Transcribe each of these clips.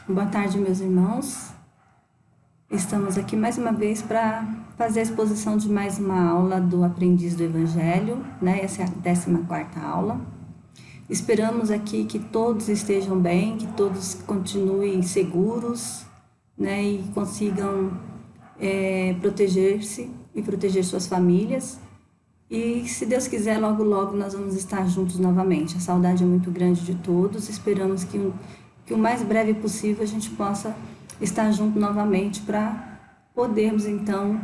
Boa tarde, meus irmãos. Estamos aqui mais uma vez para fazer a exposição de mais uma aula do Aprendiz do Evangelho, né? Essa é a 14ª aula. Esperamos aqui que todos estejam bem, que todos continuem seguros, né? E consigam proteger-se e proteger suas famílias. E se Deus quiser, logo logo nós vamos estar juntos novamente. A saudade é muito grande de todos. Esperamos que o mais breve possível a gente possa estar junto novamente para podermos então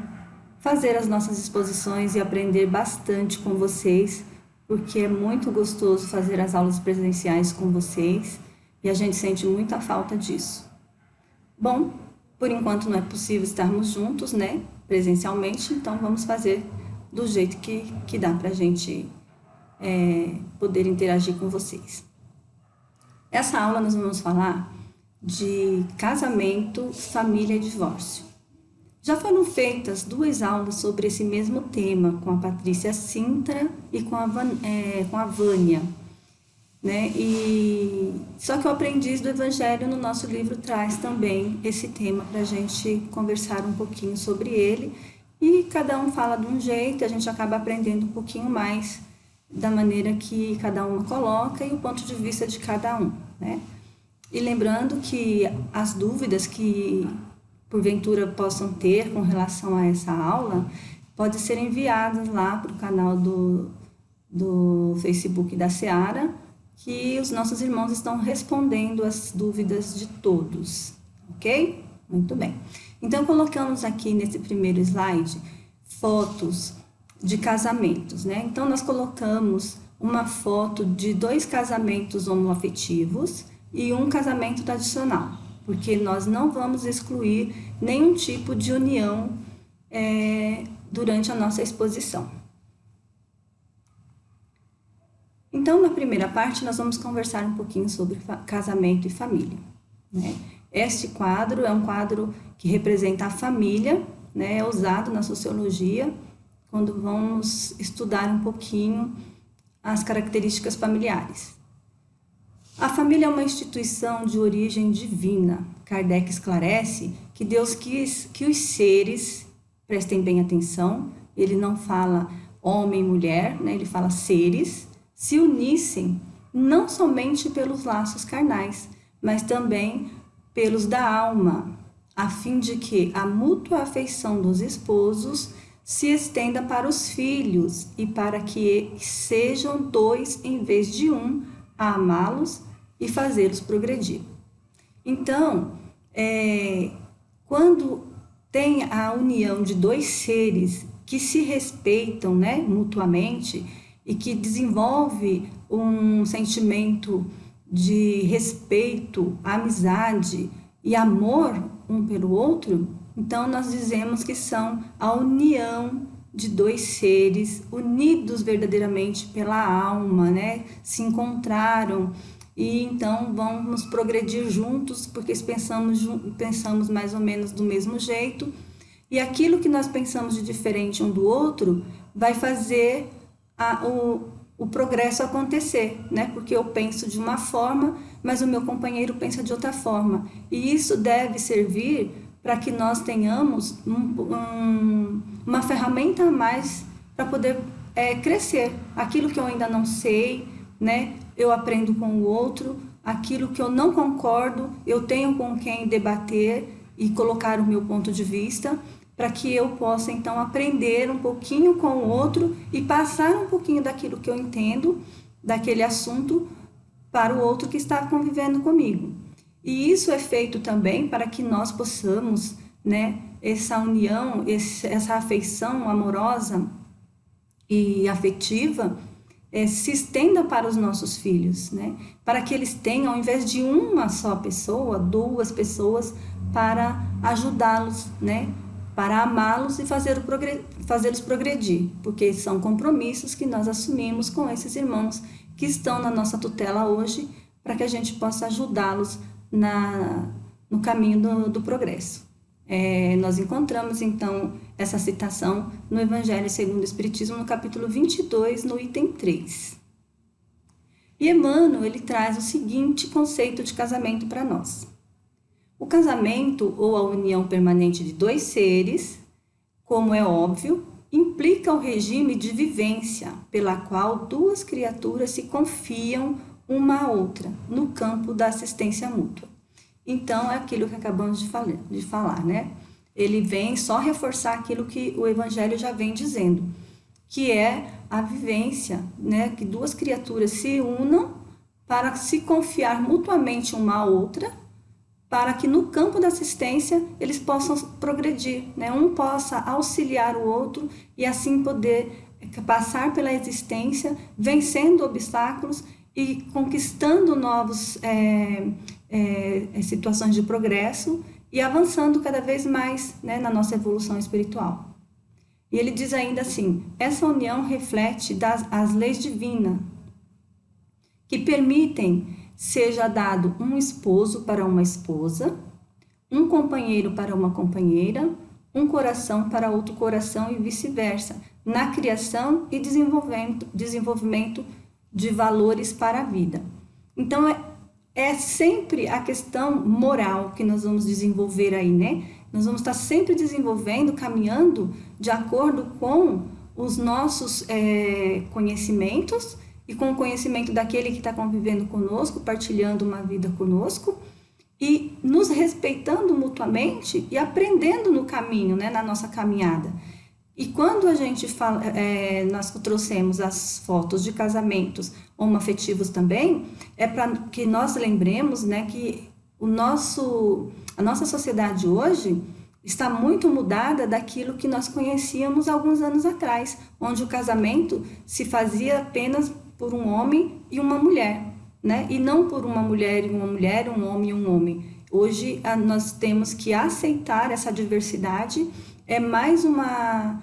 fazer as nossas exposições e aprender bastante com vocês, porque é muito gostoso fazer as aulas presenciais com vocês e a gente sente muita falta disso. Bom, por enquanto não é possível estarmos juntos, né, presencialmente, então vamos fazer do jeito que dá para a gente poder interagir com vocês. Essa aula nós vamos falar de casamento, família e divórcio. Já foram feitas 2 aulas sobre esse mesmo tema, com a Patrícia Sintra e com a Vânia, né? Só que o Aprendiz do Evangelho no nosso livro traz também esse tema para a gente conversar um pouquinho sobre ele, e cada um fala de um jeito, a gente acaba aprendendo um pouquinho mais da maneira que cada um coloca e o ponto de vista de cada um, né? E lembrando que as dúvidas que porventura possam ter com relação a essa aula, podem ser enviadas lá para o canal do Facebook da Seara, que os nossos irmãos estão respondendo as dúvidas de todos, ok? Muito bem. Então, colocamos aqui nesse primeiro slide fotos de casamentos, né? Então, nós colocamos uma foto de 2 casamentos homoafetivos e um casamento tradicional, porque nós não vamos excluir nenhum tipo de união durante a nossa exposição. Então, na primeira parte, nós vamos conversar um pouquinho sobre casamento e família, né? Este quadro é um quadro que representa a família, né? É usado na sociologia, quando vamos estudar um pouquinho as características familiares. A família é uma instituição de origem divina. Kardec esclarece que Deus quis que os seres, prestem bem atenção, ele não fala homem e mulher, né? Ele fala seres, se unissem não somente pelos laços carnais, mas também pelos da alma, a fim de que a mútua afeição dos esposos se estenda para os filhos e para que sejam 2 em vez de 1 a amá-los e fazê-los progredir. Então, quando tem a união de 2 seres que se respeitam, né, mutuamente, e que desenvolve um sentimento de respeito, amizade e amor um pelo outro, então nós dizemos que são a união de 2 seres unidos verdadeiramente pela alma, né? Se encontraram e então vamos progredir juntos, porque pensamos mais ou menos do mesmo jeito, e aquilo que nós pensamos de diferente um do outro vai fazer o progresso acontecer, né? Porque eu penso de uma forma, mas o meu companheiro pensa de outra forma. E isso deve servir para que nós tenhamos uma ferramenta a mais para poder crescer. Aquilo que eu ainda não sei, né? Eu aprendo com o outro. Aquilo que eu não concordo, eu tenho com quem debater e colocar o meu ponto de vista, para que eu possa, então, aprender um pouquinho com o outro e passar um pouquinho daquilo que eu entendo, daquele assunto, para o outro que está convivendo comigo. E isso é feito também para que nós possamos, né, essa união, essa afeição amorosa e afetiva, se estenda para os nossos filhos, né? Para que eles tenham, ao invés de uma só pessoa, 2 pessoas para ajudá-los, né? Para amá-los e fazê-los progredir, porque são compromissos que nós assumimos com esses irmãos que estão na nossa tutela hoje, para que a gente possa ajudá-los no caminho do progresso. Nós encontramos, então, essa citação no Evangelho segundo o Espiritismo, no capítulo 22, no item 3. E Emmanuel, ele traz o seguinte conceito de casamento para nós. O casamento ou a união permanente de dois seres, como é óbvio, implica o regime de vivência pela qual duas criaturas se confiam uma à outra no campo da assistência mútua. Então, é aquilo que acabamos de falar, né? Ele vem só reforçar aquilo que o Evangelho já vem dizendo, que é a vivência, né? Que duas criaturas se unam para se confiar mutuamente uma à outra, para que no campo da assistência eles possam progredir, né? Um possa auxiliar o outro e assim poder passar pela existência, vencendo obstáculos e conquistando novas situações de progresso e avançando cada vez mais, né, na nossa evolução espiritual. E ele diz ainda assim, essa união reflete as leis divinas, que permitem seja dado um esposo para uma esposa, um companheiro para uma companheira, um coração para outro coração e vice-versa, na criação e desenvolvimento de valores para a vida. Então, é sempre a questão moral que nós vamos desenvolver aí, né? Nós vamos estar sempre desenvolvendo, caminhando de acordo com os nossos conhecimentos e com o conhecimento daquele que está convivendo conosco, partilhando uma vida conosco e nos respeitando mutuamente e aprendendo no caminho, né, na nossa caminhada. E quando a gente fala, nós trouxemos as fotos de casamentos homoafetivos também, é para que nós lembremos, né, que a nossa sociedade hoje está muito mudada daquilo que nós conhecíamos alguns anos atrás, onde o casamento se fazia apenas por um homem e uma mulher, né? E não por uma mulher e uma mulher, um homem e um homem. Hoje nós temos que aceitar essa diversidade, é mais uma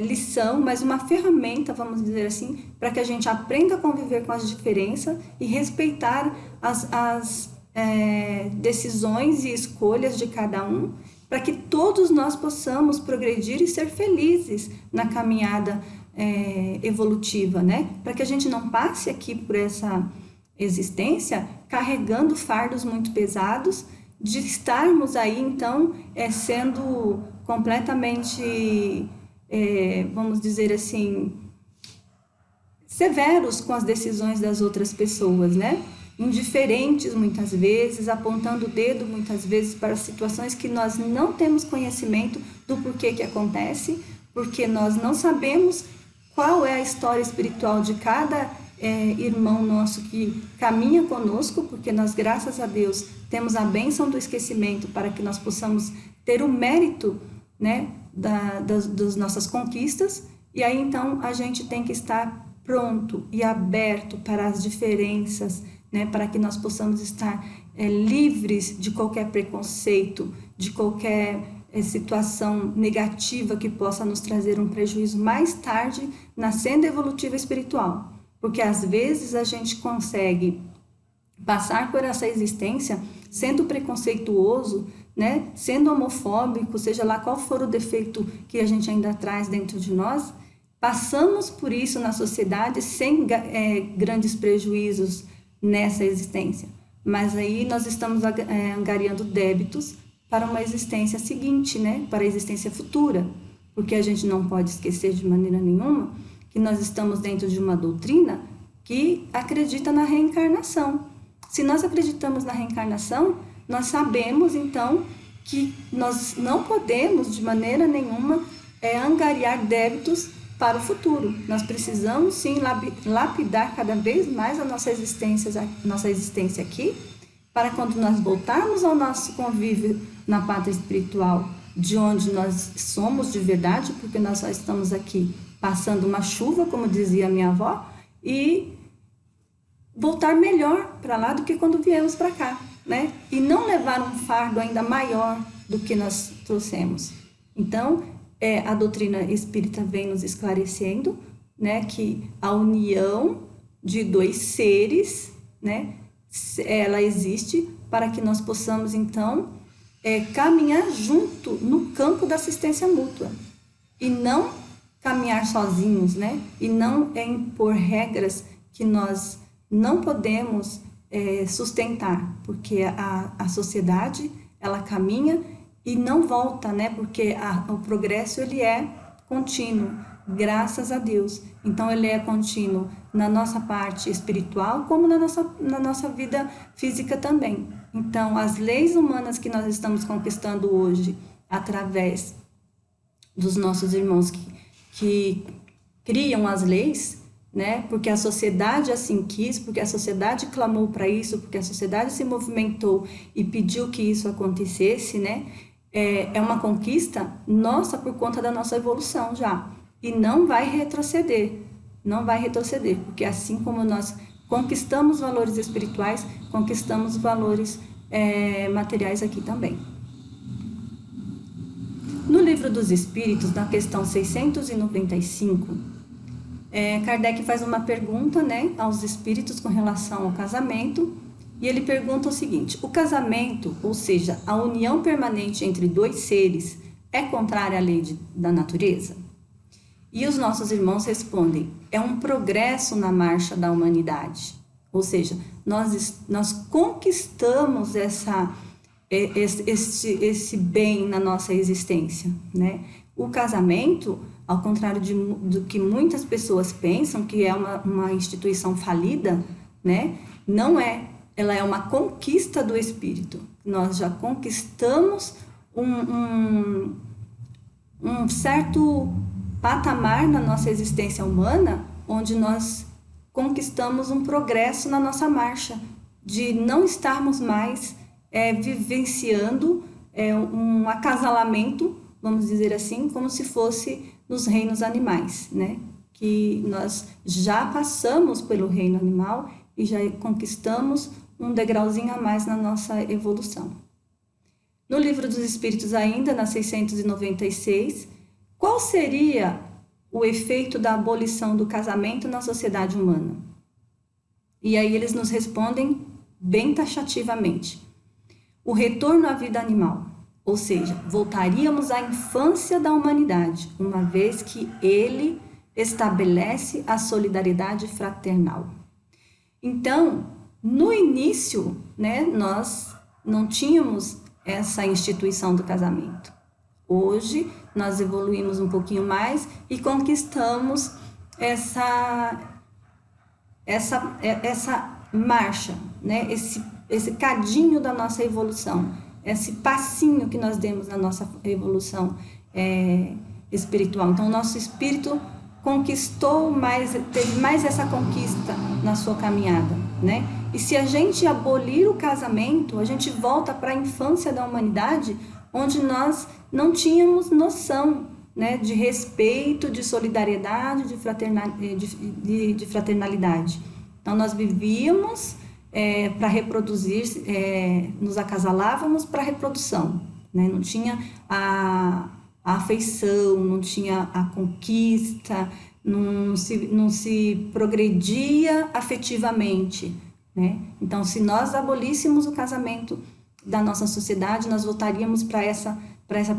lição, mais uma ferramenta, vamos dizer assim, para que a gente aprenda a conviver com as diferenças e respeitar as decisões e escolhas de cada um, para que todos nós possamos progredir e ser felizes na caminhada evolutiva, né? Para que a gente não passe aqui por essa existência carregando fardos muito pesados, de estarmos aí, então, sendo completamente, vamos dizer assim, severos com as decisões das outras pessoas, né? Indiferentes muitas vezes, apontando o dedo muitas vezes para situações que nós não temos conhecimento do porquê que acontece, porque nós não sabemos qual é a história espiritual de cada irmão nosso que caminha conosco, porque nós, graças a Deus, temos a bênção do esquecimento para que nós possamos ter o mérito, né, das nossas conquistas, e aí então a gente tem que estar pronto e aberto para as diferenças, né, para que nós possamos estar livres de qualquer preconceito, de qualquer situação negativa que possa nos trazer um prejuízo mais tarde na senda evolutiva espiritual. Porque às vezes a gente consegue passar por essa existência sendo preconceituoso, né, sendo homofóbico, seja lá qual for o defeito que a gente ainda traz dentro de nós, passamos por isso na sociedade sem grandes prejuízos nessa existência. Mas aí nós estamos angariando débitos para uma existência seguinte, né? Para a existência futura, porque a gente não pode esquecer de maneira nenhuma que nós estamos dentro de uma doutrina que acredita na reencarnação. Se nós acreditamos na reencarnação, nós sabemos então que nós não podemos de maneira nenhuma angariar débitos para o futuro. Nós precisamos sim lapidar cada vez mais a nossa existência aqui, para quando nós voltarmos ao nosso convívio na pátria espiritual, de onde nós somos de verdade, porque nós só estamos aqui passando uma chuva, como dizia minha avó, e voltar melhor para lá do que quando viemos para cá, né? E não levar um fardo ainda maior do que nós trouxemos. Então, a doutrina espírita vem nos esclarecendo, né, que a união de dois seres, né, ela existe para que nós possamos, então, caminhar junto no campo da assistência mútua e não caminhar sozinhos, né? E não impor regras que nós não podemos sustentar, porque a sociedade ela caminha e não volta, né? Porque o progresso ele é contínuo, graças a Deus. Então ele é contínuo na nossa parte espiritual, como na nossa vida física também. Então as leis humanas que nós estamos conquistando hoje, através dos nossos irmãos que criam as leis, né? Porque a sociedade assim quis, porque a sociedade clamou para isso, porque a sociedade se movimentou e pediu que isso acontecesse, né? É uma conquista nossa por conta da nossa evolução já. E não vai retroceder, porque assim como nós conquistamos valores espirituais, conquistamos valores materiais aqui também. No Livro dos Espíritos, na questão 695, Kardec faz uma pergunta, né, aos espíritos com relação ao casamento, e ele pergunta o seguinte: o casamento, ou seja, a união permanente entre dois seres, é contrária à lei da natureza? E os nossos irmãos respondem: é um progresso na marcha da humanidade. Ou seja, nós conquistamos esse bem na nossa existência, né? O casamento, ao contrário do que muitas pessoas pensam, que é uma instituição falida, né? Não é. Ela é uma conquista do espírito. Nós já conquistamos um certo patamar na nossa existência humana, onde nós conquistamos um progresso na nossa marcha, de não estarmos mais vivenciando um acasalamento, vamos dizer assim, como se fosse nos reinos animais, né? Que nós já passamos pelo reino animal e já conquistamos um degrauzinho a mais na nossa evolução. No Livro dos Espíritos, ainda, na 696, qual seria o efeito da abolição do casamento na sociedade humana? E aí eles nos respondem bem taxativamente: o retorno à vida animal, ou seja, voltaríamos à infância da humanidade, uma vez que ele estabelece a solidariedade fraternal. Então, no início, né, nós não tínhamos essa instituição do casamento. Hoje, nós evoluímos um pouquinho mais e conquistamos essa marcha, né? Esse cadinho da nossa evolução, esse passinho que nós demos na nossa evolução espiritual. Então, o nosso espírito conquistou mais, teve mais essa conquista na sua caminhada, né? E se a gente abolir o casamento, a gente volta para a infância da humanidade, onde nós não tínhamos noção, né, de respeito, de solidariedade, de fraternalidade. Então, nós vivíamos para reproduzir, nos acasalávamos para a reprodução, né? Não tinha a afeição, não tinha a conquista, não se progredia afetivamente, né? Então, se nós abolíssemos o casamento da nossa sociedade, nós voltaríamos para essa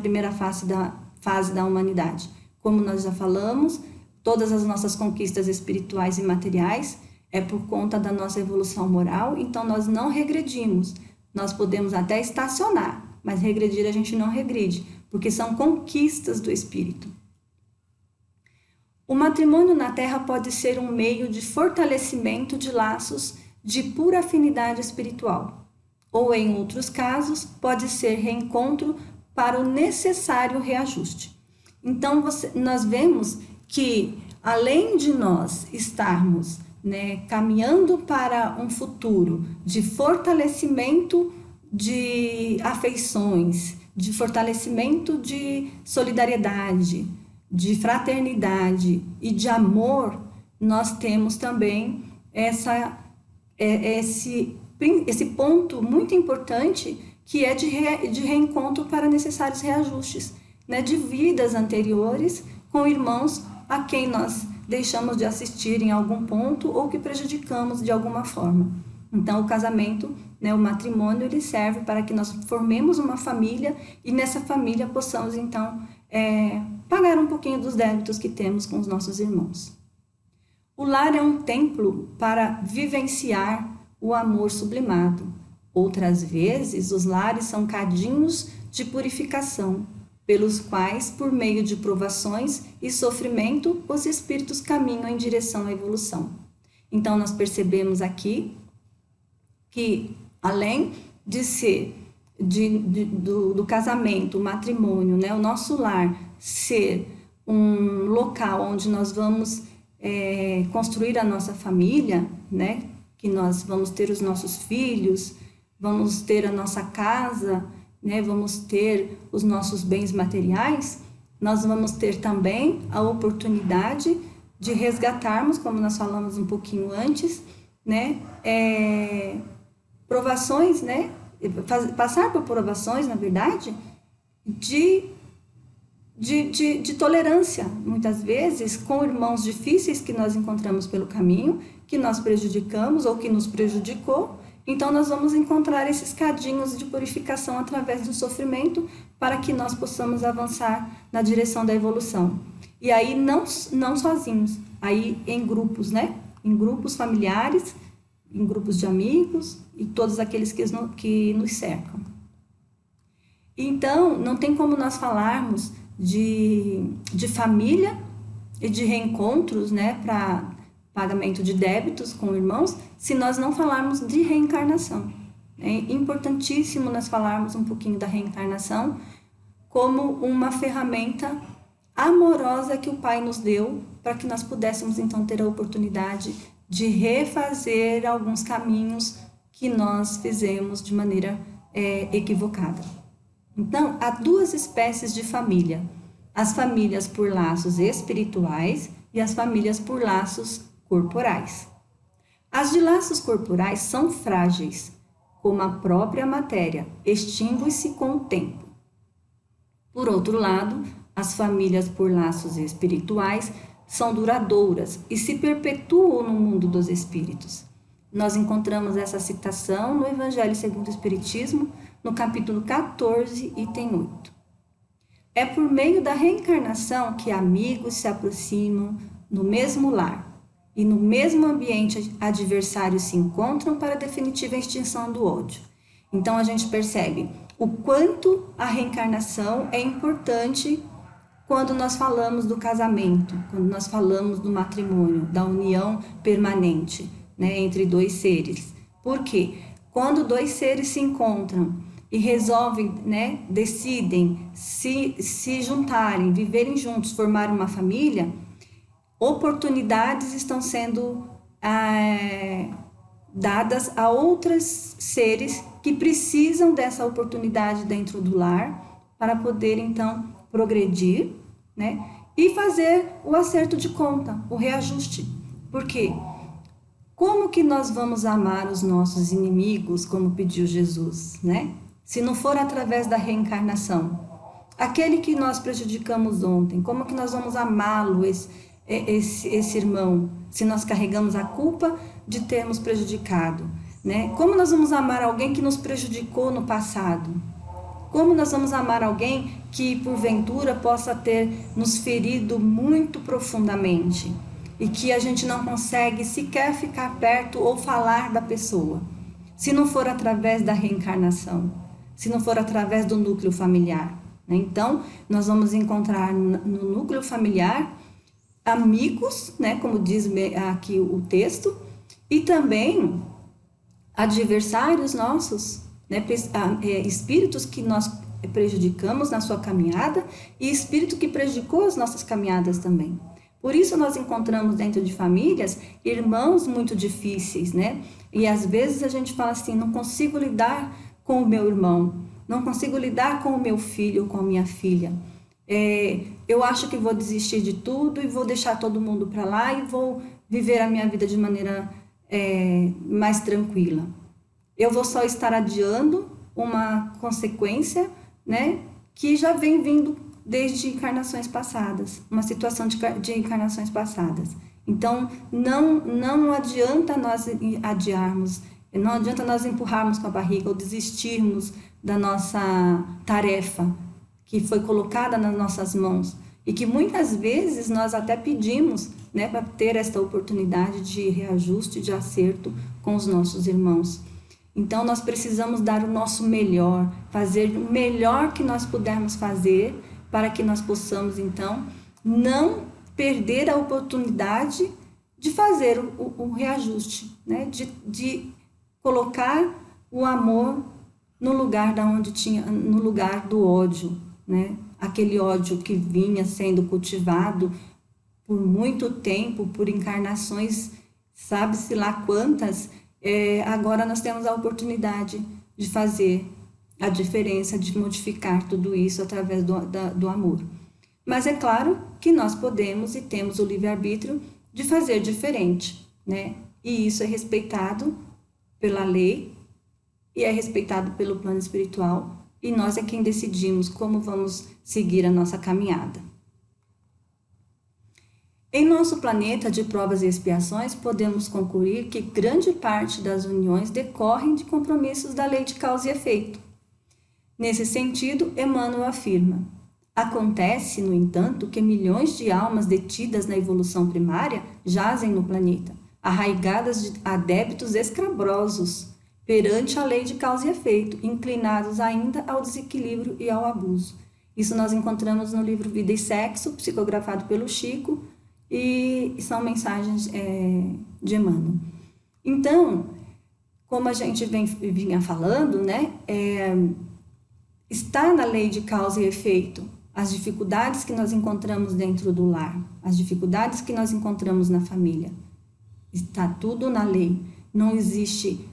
primeira fase da humanidade. Como nós já falamos, todas as nossas conquistas espirituais e materiais é por conta da nossa evolução moral, então nós não regredimos. Nós podemos até estacionar, mas regredir a gente não regride, porque são conquistas do espírito. O matrimônio na Terra pode ser um meio de fortalecimento de laços de pura afinidade espiritual, ou em outros casos, pode ser reencontro para o necessário reajuste. Então, nós vemos que, além de nós estarmos, né, caminhando para um futuro de fortalecimento de afeições, de fortalecimento de solidariedade, de fraternidade e de amor, nós temos também esse ponto muito importante, que é de reencontro para necessários reajustes, né, de vidas anteriores com irmãos a quem nós deixamos de assistir em algum ponto ou que prejudicamos de alguma forma. Então, o casamento, né, o matrimônio, ele serve para que nós formemos uma família e nessa família possamos, então, pagar um pouquinho dos débitos que temos com os nossos irmãos. O lar é um templo para vivenciar o amor sublimado, Outras vezes, os lares são cadinhos de purificação, pelos quais, por meio de provações e sofrimento, os espíritos caminham em direção à evolução. Então, nós percebemos aqui que, além de ser do casamento, o matrimônio, né, o nosso lar ser um local onde nós vamos construir a nossa família, né, que nós vamos ter os nossos filhos, vamos ter a nossa casa, né, vamos ter os nossos bens materiais, nós vamos ter também a oportunidade de resgatarmos, como nós falamos um pouquinho antes, né, provações, né, passar por provações, na verdade, de tolerância, muitas vezes, com irmãos difíceis que nós encontramos pelo caminho, que nós prejudicamos ou que nos prejudicou. Então, nós vamos encontrar esses cadinhos de purificação através do sofrimento para que nós possamos avançar na direção da evolução. E aí, não sozinhos, aí em grupos, né? Em grupos familiares, em grupos de amigos e todos aqueles que nos cercam. Então, não tem como nós falarmos de família e de reencontros, né, para pagamento de débitos com irmãos, se nós não falarmos de reencarnação. É importantíssimo nós falarmos um pouquinho da reencarnação como uma ferramenta amorosa que o Pai nos deu para que nós pudéssemos então ter a oportunidade de refazer alguns caminhos que nós fizemos de maneira equivocada. Então, há duas espécies de família: as famílias por laços espirituais e as famílias por laços corporais. As de laços corporais são frágeis, como a própria matéria, extingue-se com o tempo. Por outro lado, as famílias por laços espirituais são duradouras e se perpetuam no mundo dos espíritos. Nós encontramos essa citação no Evangelho segundo o Espiritismo, no capítulo 14, item 8. É por meio da reencarnação que amigos se aproximam no mesmo lar e no mesmo ambiente adversários se encontram para a definitiva extinção do ódio. Então a gente percebe o quanto a reencarnação é importante quando nós falamos do casamento, quando nós falamos do matrimônio, da união permanente, né, entre dois seres. Por quê? Quando dois seres se encontram e resolvem, né, decidem se juntarem, viverem juntos, formar uma família, oportunidades estão sendo dadas a outros seres que precisam dessa oportunidade dentro do lar para poder, então, progredir, né, e fazer o acerto de conta, o reajuste. Por quê? Como que nós vamos amar os nossos inimigos, como pediu Jesus, né? Se não for através da reencarnação. Aquele que nós prejudicamos ontem, como que nós vamos amá-lo, esse irmão, se nós carregamos a culpa de termos prejudicado, né? Como nós vamos amar alguém que nos prejudicou no passado? Como nós vamos amar alguém que, porventura, possa ter nos ferido muito profundamente e que a gente não consegue sequer ficar perto ou falar da pessoa, se não for através da reencarnação, se não for através do núcleo familiar, né? Então, nós vamos encontrar no núcleo familiar amigos, né, como diz aqui o texto, e também adversários nossos, né, espíritos que nós prejudicamos na sua caminhada e espírito que prejudicou as nossas caminhadas também. Por isso nós encontramos dentro de famílias irmãos muito difíceis, né? E às vezes a gente fala assim, não consigo lidar com o meu irmão, não consigo lidar com o meu filho ou com a minha filha. Eu acho que vou desistir de tudo e vou deixar todo mundo para lá e vou viver a minha vida de maneira mais tranquila. Eu vou só estar adiando uma consequência, né, que já vem vindo desde encarnações passadas, uma situação de encarnações passadas. Então, não adianta nós adiarmos, não adianta nós empurrarmos com a barriga ou desistirmos da nossa tarefa que foi colocada nas nossas mãos e que muitas vezes nós até pedimos, né, para ter esta oportunidade de reajuste, de acerto com os nossos irmãos. Então, nós precisamos dar o nosso melhor, fazer o melhor que nós pudermos fazer para que nós possamos, então, não perder a oportunidade de fazer o reajuste, né? De colocar o amor no lugar no lugar do ódio, né? Aquele ódio que vinha sendo cultivado por muito tempo, por encarnações, sabe-se lá quantas. Agora nós temos a oportunidade de fazer a diferença, de modificar tudo isso através do amor. Mas é claro que nós podemos e temos o livre-arbítrio de fazer diferente, né? E isso é respeitado pela lei e é respeitado pelo plano espiritual, e nós é quem decidimos como vamos seguir a nossa caminhada. Em nosso planeta de provas e expiações, podemos concluir que grande parte das uniões decorrem de compromissos da lei de causa e efeito. Nesse sentido, Emmanuel afirma: acontece, no entanto, que milhões de almas detidas na evolução primária jazem no planeta, arraigadas a débitos escabrosos, perante a lei de causa e efeito, inclinados ainda ao desequilíbrio e ao abuso. Isso nós encontramos no livro Vida e Sexo, psicografado pelo Chico, e são mensagens de Emmanuel. Então, como a gente vinha falando, né, está na lei de causa e efeito as dificuldades que nós encontramos dentro do lar, as dificuldades que nós encontramos na família. Está tudo na lei. Não existe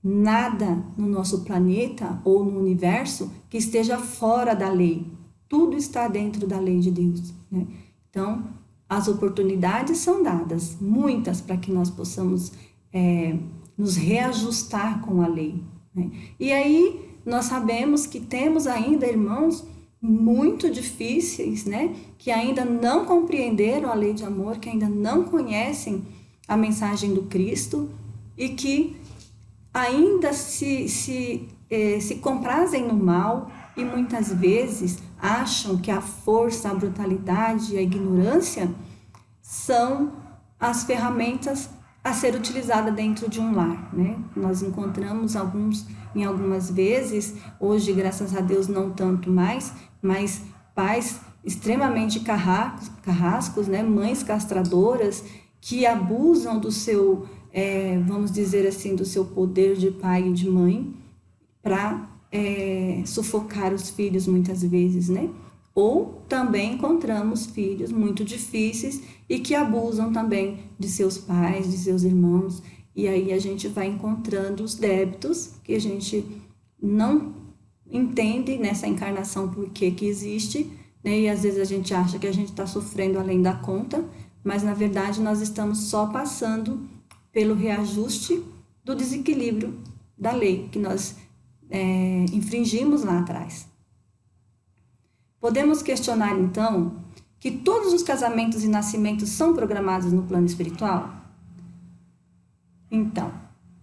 nada no nosso planeta ou no universo que esteja fora da lei. Tudo está dentro da lei de Deus, né? Então, as oportunidades são dadas, muitas, para que nós possamos nos reajustar com a lei, né? E aí, nós sabemos que temos ainda irmãos muito difíceis, né? Que ainda não compreenderam a lei de amor, que ainda não conhecem a mensagem do Cristo e que ainda se comprazem no mal e muitas vezes acham que a força, a brutalidade e a ignorância são as ferramentas a ser utilizada dentro de um lar, né? Nós encontramos algumas vezes, hoje graças a Deus não tanto mais, mas pais extremamente carrascos, né? Mães castradoras que abusam do seu, vamos dizer assim, do seu poder de pai e de mãe para sufocar os filhos muitas vezes, né? Ou também encontramos filhos muito difíceis e que abusam também de seus pais, de seus irmãos, e aí a gente vai encontrando os débitos que a gente não entende nessa encarnação por que existe, né? E às vezes a gente acha que a gente está sofrendo além da conta, mas na verdade nós estamos só passando pelo reajuste do desequilíbrio da lei que nós infringimos lá atrás. Podemos questionar então que todos os casamentos e nascimentos são programados no plano espiritual? Então,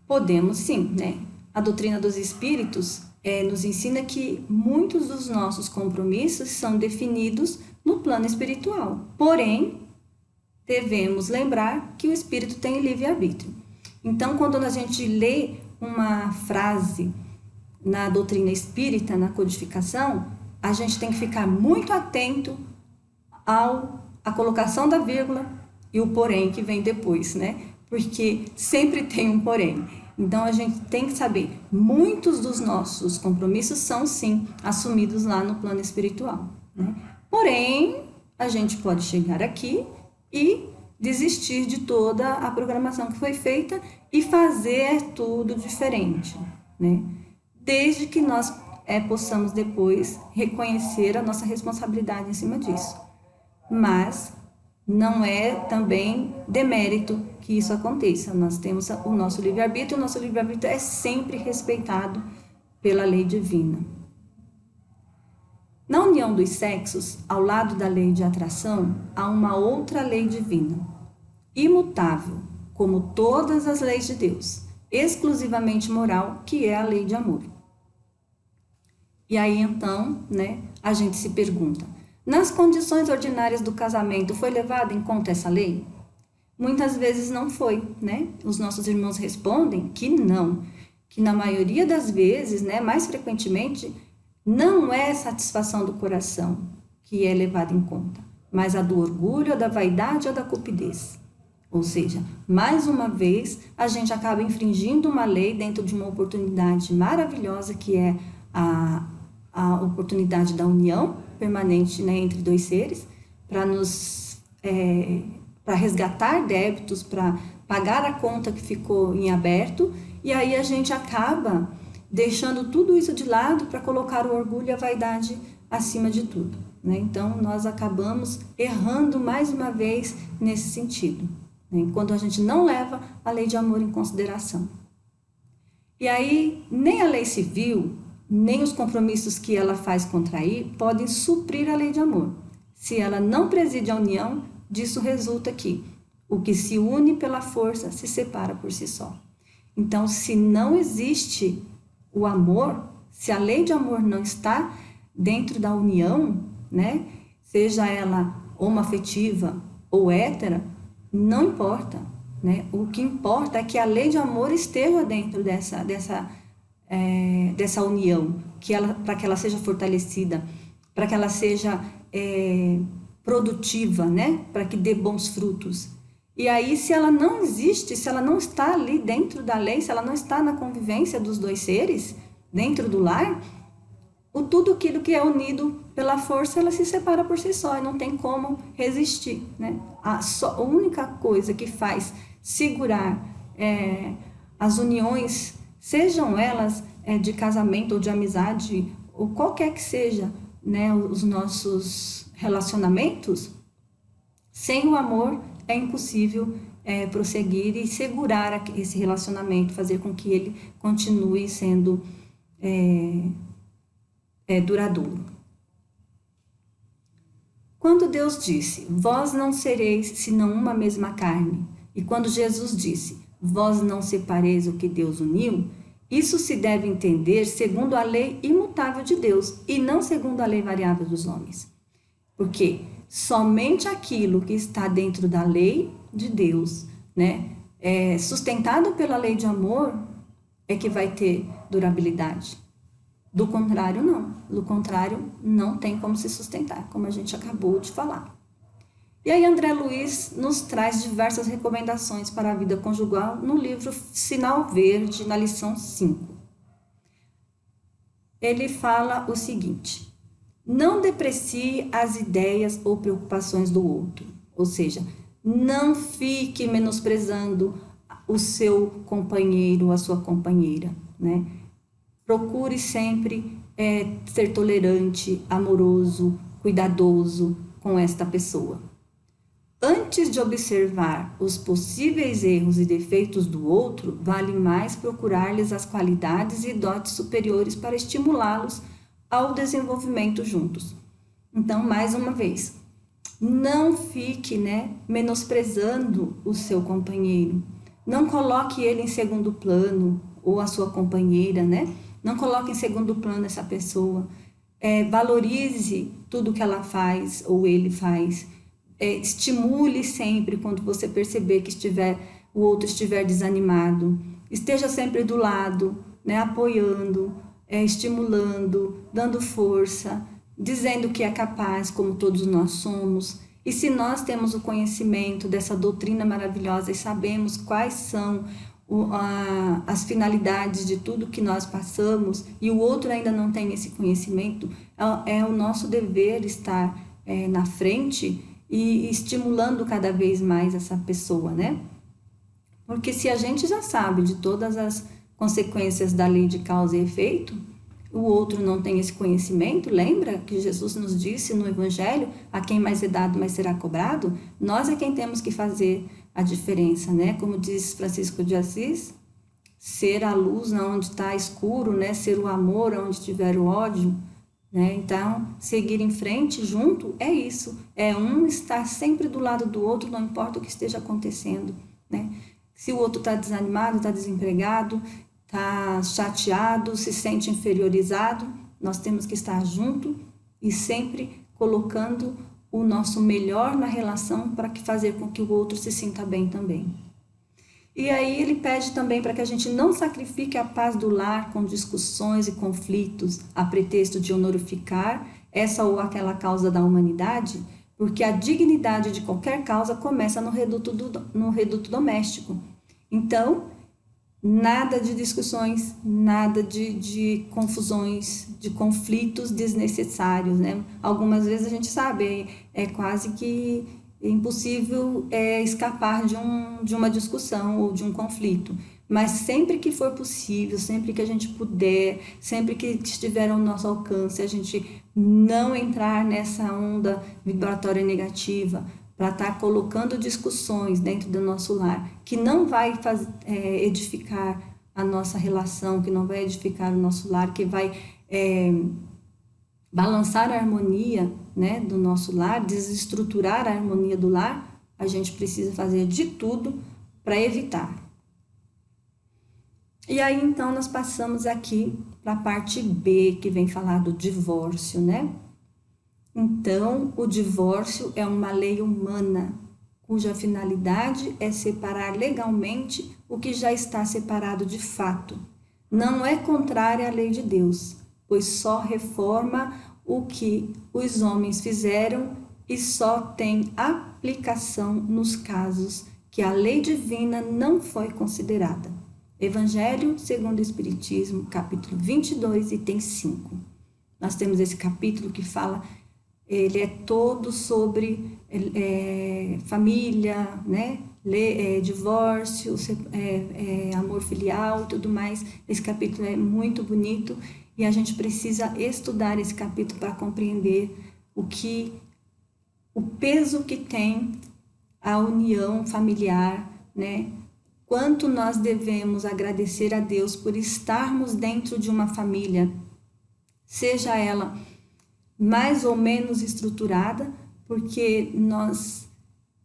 podemos sim, né? A doutrina dos espíritos nos ensina que muitos dos nossos compromissos são definidos no plano espiritual. Porém, devemos lembrar que o espírito tem livre-arbítrio. Então, quando a gente lê uma frase na doutrina espírita, na codificação, a gente tem que ficar muito atento à colocação da vírgula e o porém que vem depois, né? Porque sempre tem um porém. Então, a gente tem que saber, muitos dos nossos compromissos são, sim, assumidos lá no plano espiritual, né? Porém, a gente pode chegar aqui e desistir de toda a programação que foi feita e fazer tudo diferente, né? Desde que nós possamos depois reconhecer a nossa responsabilidade em cima disso. Mas não é também demérito que isso aconteça. Nós temos o nosso livre-arbítrio, e o nosso livre-arbítrio é sempre respeitado pela lei divina. Na união dos sexos, ao lado da lei de atração, há uma outra lei divina, imutável, como todas as leis de Deus, exclusivamente moral, que é a lei de amor. E aí, então, né, a gente se pergunta, nas condições ordinárias do casamento, foi levada em conta essa lei? Muitas vezes não foi, né? Os nossos irmãos respondem que não. que na maioria das vezes, né, mais frequentemente, não é a satisfação do coração que é levada em conta, mas a do orgulho, a da vaidade ou da cupidez. Ou seja, mais uma vez, a gente acaba infringindo uma lei dentro de uma oportunidade maravilhosa que é a oportunidade da união permanente, né, entre dois seres, para resgatar débitos, para pagar a conta que ficou em aberto, e aí a gente acaba deixando tudo isso de lado para colocar o orgulho e a vaidade acima de tudo, né? Então, nós acabamos errando mais uma vez nesse sentido, né? Quando a gente não leva a lei de amor em consideração. E aí, nem a lei civil, nem os compromissos que ela faz contrair podem suprir a lei de amor. Se ela não preside a união, disso resulta que o que se une pela força se separa por si só. Então, se não existe o amor, se a lei de amor não está dentro da união, né, seja ela homoafetiva ou hétera, não importa, né? O que importa é que a lei de amor esteja dentro dessa união, para que ela seja fortalecida, para que ela seja produtiva, né? Para que dê bons frutos. E aí, se ela não existe, se ela não está ali dentro da lei, se ela não está na convivência dos dois seres, dentro do lar, tudo aquilo que é unido pela força, ela se separa por si só e não tem como resistir, né? A única coisa que faz segurar as uniões, sejam elas de casamento ou de amizade, ou qualquer que seja, né, os nossos relacionamentos, sem o amor é impossível prosseguir e segurar esse relacionamento, fazer com que ele continue sendo duradouro. Quando Deus disse, vós não sereis senão uma mesma carne, e quando Jesus disse, vós não separeis o que Deus uniu, isso se deve entender segundo a lei imutável de Deus e não segundo a lei variável dos homens. Porque somente aquilo que está dentro da lei de Deus, né, sustentado pela lei de amor, é que vai ter durabilidade. Do contrário, não. Do contrário, não tem como se sustentar, como a gente acabou de falar. E aí André Luiz nos traz diversas recomendações para a vida conjugal no livro Sinal Verde, na lição 5. Ele fala o seguinte: não deprecie as ideias ou preocupações do outro, ou seja, não fique menosprezando o seu companheiro ou a sua companheira, né? Procure sempre ser tolerante, amoroso, cuidadoso com esta pessoa. Antes de observar os possíveis erros e defeitos do outro, vale mais procurar-lhes as qualidades e dotes superiores para estimulá-los ao desenvolvimento juntos. Então, mais uma vez, não fique, né, menosprezando o seu companheiro. Não coloque ele em segundo plano, ou a sua companheira, né? Não coloque em segundo plano essa pessoa. Valorize tudo que ela faz ou ele faz. Estimule sempre quando você perceber que o outro estiver desanimado. Esteja sempre do lado, né, apoiando, estimulando, dando força, dizendo que é capaz, como todos nós somos. E se nós temos o conhecimento dessa doutrina maravilhosa e sabemos quais são as finalidades de tudo que nós passamos e o outro ainda não tem esse conhecimento, é o nosso dever estar na frente e estimulando cada vez mais essa pessoa, né? Porque se a gente já sabe de todas as consequências da lei de causa e efeito, o outro não tem esse conhecimento, lembra que Jesus nos disse no Evangelho, a quem mais é dado, mais será cobrado? Nós é quem temos que fazer a diferença, né? Como diz Francisco de Assis, ser a luz onde está escuro, né? Ser o amor onde tiver o ódio, né? Então, seguir em frente junto é isso, é um estar sempre do lado do outro, não importa o que esteja acontecendo, né? Se o outro está desanimado, está desempregado, está chateado, se sente inferiorizado, nós temos que estar junto e sempre colocando o nosso melhor na relação para fazer com que o outro se sinta bem também. E aí ele pede também para que a gente não sacrifique a paz do lar com discussões e conflitos a pretexto de honorificar essa ou aquela causa da humanidade, porque a dignidade de qualquer causa começa no reduto doméstico. Então, nada de discussões, nada de confusões, de conflitos desnecessários, né? Algumas vezes a gente sabe, é quase que impossível escapar de uma discussão ou de um conflito. Mas sempre que for possível, sempre que a gente puder, sempre que estiver ao nosso alcance, a gente não entrar nessa onda vibratória negativa, para estar colocando discussões dentro do nosso lar, que não vai edificar a nossa relação, que não vai edificar o nosso lar, que vai balançar a harmonia, né, do nosso lar, desestruturar a harmonia do lar, a gente precisa fazer de tudo para evitar. E aí, então, nós passamos aqui para a parte B, que vem falar do divórcio, né? Então, o divórcio é uma lei humana, cuja finalidade é separar legalmente o que já está separado de fato. Não é contrária à lei de Deus, pois só reforma o que os homens fizeram e só tem aplicação nos casos que a lei divina não foi considerada. Evangelho segundo o Espiritismo, capítulo 22, item 5. Nós temos esse capítulo que fala, ele é todo sobre família, né? Divórcio, amor filial e tudo mais. Esse capítulo é muito bonito e a gente precisa estudar esse capítulo para compreender o peso que tem a união familiar, né? Quanto nós devemos agradecer a Deus por estarmos dentro de uma família, seja ela mais ou menos estruturada, porque nós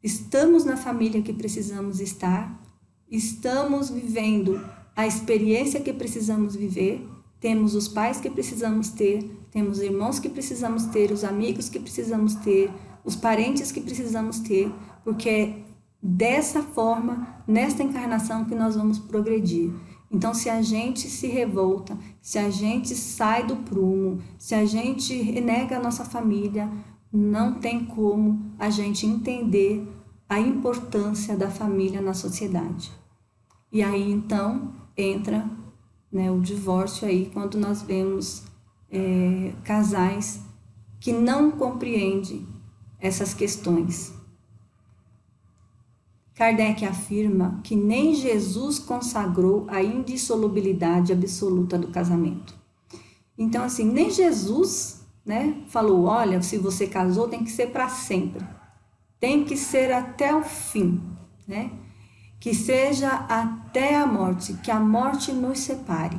estamos na família que precisamos estar, estamos vivendo a experiência que precisamos viver, temos os pais que precisamos ter, temos irmãos que precisamos ter, os amigos que precisamos ter, os parentes que precisamos ter, porque é dessa forma, nesta encarnação, que nós vamos progredir. Então, se a gente se revolta, se a gente sai do prumo, se a gente renega a nossa família, não tem como a gente entender a importância da família na sociedade. E aí, então, entra, né, o divórcio aí, quando nós vemos casais que não compreendem essas questões. Kardec afirma que nem Jesus consagrou a indissolubilidade absoluta do casamento. Então, assim, nem Jesus, né, falou, olha, se você casou, tem que ser para sempre. Tem que ser até o fim, né? Que seja até a morte, que a morte nos separe.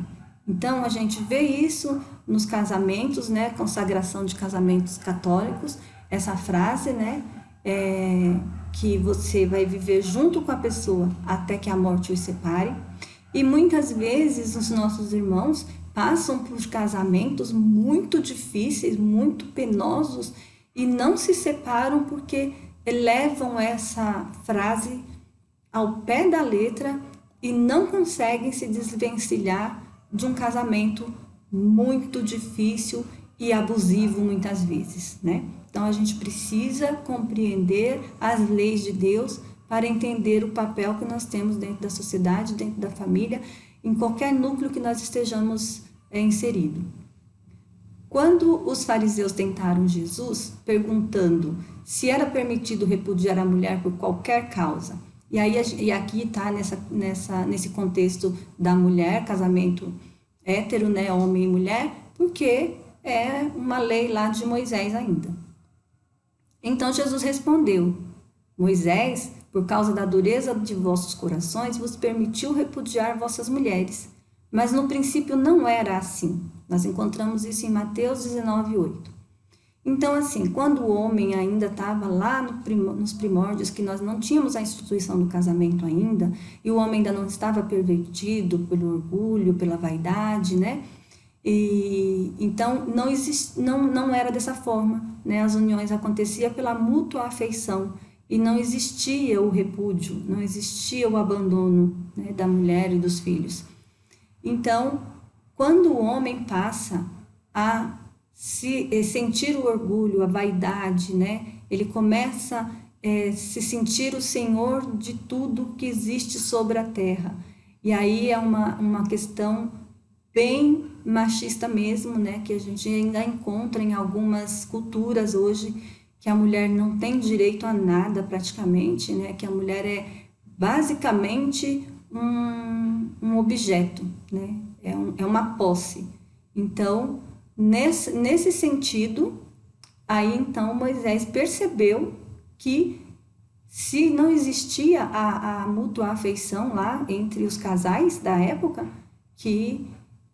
Então, a gente vê isso nos casamentos, né, consagração de casamentos católicos, essa frase, né, que você vai viver junto com a pessoa até que a morte os separe. E muitas vezes os nossos irmãos passam por casamentos muito difíceis, muito penosos e não se separam porque levam essa frase ao pé da letra e não conseguem se desvencilhar de um casamento muito difícil e abusivo muitas vezes, né? Então, a gente precisa compreender as leis de Deus para entender o papel que nós temos dentro da sociedade, dentro da família, em qualquer núcleo que nós estejamos inseridos. Quando os fariseus tentaram Jesus, perguntando se era permitido repudiar a mulher por qualquer causa, e aqui está nesse contexto da mulher, casamento hétero, né, homem e mulher, porque é uma lei lá de Moisés ainda. Então Jesus respondeu, Moisés, por causa da dureza de vossos corações, vos permitiu repudiar vossas mulheres. Mas no princípio não era assim. Nós encontramos isso em Mateus 19:8. Então, assim, quando o homem ainda estava lá nos primórdios, que nós não tínhamos a instituição do casamento ainda, e o homem ainda não estava pervertido pelo orgulho, pela vaidade, né? E então não era dessa forma, né? As uniões aconteciam pela mútua afeição. e não existia o repúdio, não existia o abandono, né, da mulher e dos filhos. Então, quando o homem passa a sentir o orgulho, a vaidade, né, ele começa a se sentir o senhor de tudo que existe sobre a terra. E aí é uma questão bem machista mesmo, né, que a gente ainda encontra em algumas culturas hoje, que a mulher não tem direito a nada praticamente, né, que a mulher é basicamente um objeto, né, é uma posse. Então, nesse sentido, aí então Moisés percebeu que se não existia a mútua afeição lá entre os casais da época, que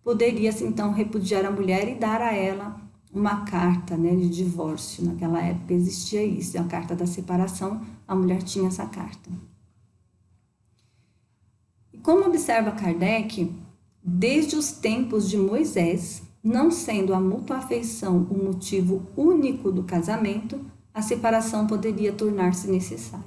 poderia-se então repudiar a mulher e dar a ela uma carta, né, de divórcio. Naquela época existia isso, a carta da separação, a mulher tinha essa carta. E como observa Kardec, desde os tempos de Moisés, não sendo a mútua afeição o motivo único do casamento, a separação poderia tornar-se necessária.